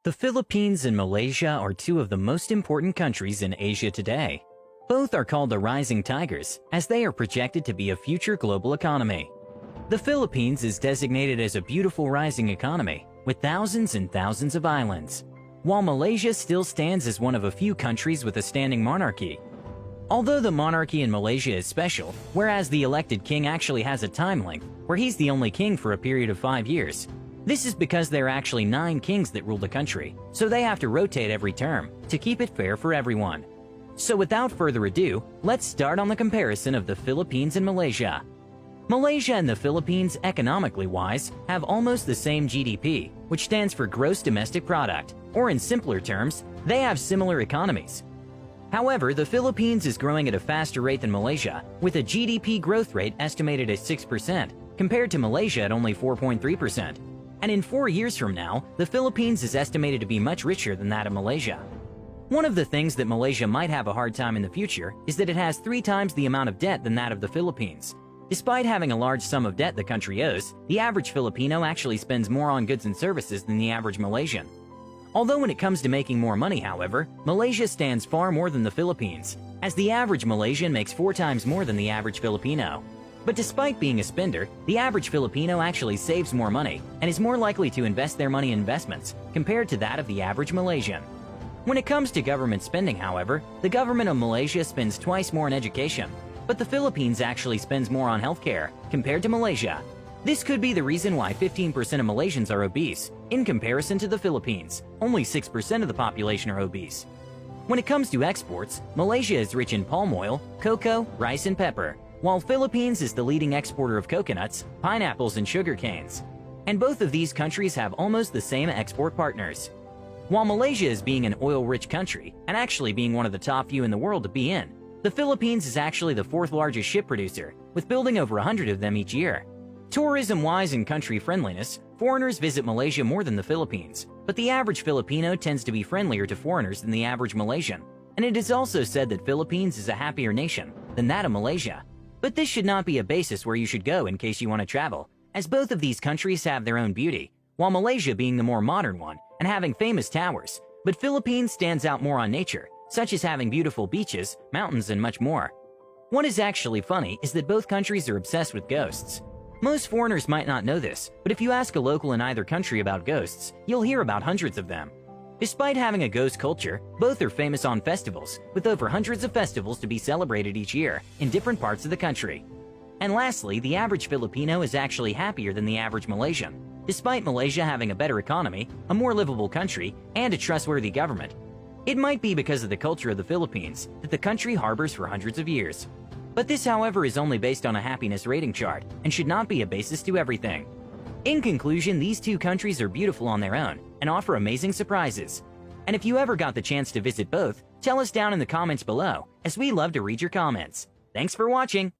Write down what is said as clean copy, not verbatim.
The Philippines and Malaysia are two of the most important countries in Asia today. Both are called the rising tigers, as they are projected to be a future global economy. The Philippines is designated as a beautiful rising economy, with thousands and thousands of islands, while Malaysia still stands as one of a few countries with a standing monarchy. Although the monarchy in Malaysia is special, whereas the elected king actually has a time length, where he's the only king for a period of 5 years. This is because there are actually 9 kings that rule the country, so they have to rotate every term to keep it fair for everyone. So without further ado, let's start on the comparison of the Philippines and Malaysia. Malaysia and the Philippines, economically wise, have almost the same GDP, which stands for Gross Domestic Product, or in simpler terms, they have similar economies. However, the Philippines is growing at a faster rate than Malaysia, with a GDP growth rate estimated at 6%, compared to Malaysia at only 4.3%. And in 4 years from now, the Philippines is estimated to be much richer than that of Malaysia. One of the things that Malaysia might have a hard time in the future is that it has 3 times the amount of debt than that of the Philippines. Despite having a large sum of debt the country owes, the average Filipino actually spends more on goods and services than the average Malaysian. Although when it comes to making more money, however, Malaysia stands far more than the Philippines, as the average Malaysian makes 4 times more than the average Filipino. But despite being a spender, the average Filipino actually saves more money and is more likely to invest their money in investments compared to that of the average Malaysian. When it comes to government spending, however, the government of Malaysia spends twice more on education, but the Philippines actually spends more on healthcare compared to Malaysia. This could be the reason why 15% of Malaysians are obese, in comparison to the Philippines. Only 6% of the population are obese. When it comes to exports, Malaysia is rich in palm oil, cocoa, rice, and pepper, while Philippines is the leading exporter of coconuts, pineapples, and sugar canes. And both of these countries have almost the same export partners. While Malaysia is being an oil-rich country, and actually being one of the top few in the world to be in, the Philippines is actually the 4th largest ship producer, with building over 100 of them each year. Tourism-wise and country friendliness, foreigners visit Malaysia more than the Philippines, but the average Filipino tends to be friendlier to foreigners than the average Malaysian. And it is also said that Philippines is a happier nation than that of Malaysia. But this should not be a basis where you should go in case you want to travel, as both of these countries have their own beauty, while Malaysia being the more modern one and having famous towers, but Philippines stands out more on nature, such as having beautiful beaches, mountains, and much more. What is actually funny is that both countries are obsessed with ghosts. Most foreigners might not know this, but if you ask a local in either country about ghosts, you'll hear about hundreds of them. Despite having a ghost culture, both are famous on festivals, with over hundreds of festivals to be celebrated each year in different parts of the country. And lastly, the average Filipino is actually happier than the average Malaysian. Despite Malaysia having a better economy, a more livable country, and a trustworthy government, it might be because of the culture of the Philippines that the country harbors for hundreds of years. But this, however, is only based on a happiness rating chart and should not be a basis to everything. In conclusion, these two countries are beautiful on their own and offer amazing surprises. And if you ever got the chance to visit both, tell us down in the comments below, as we love to read your comments. Thanks for watching!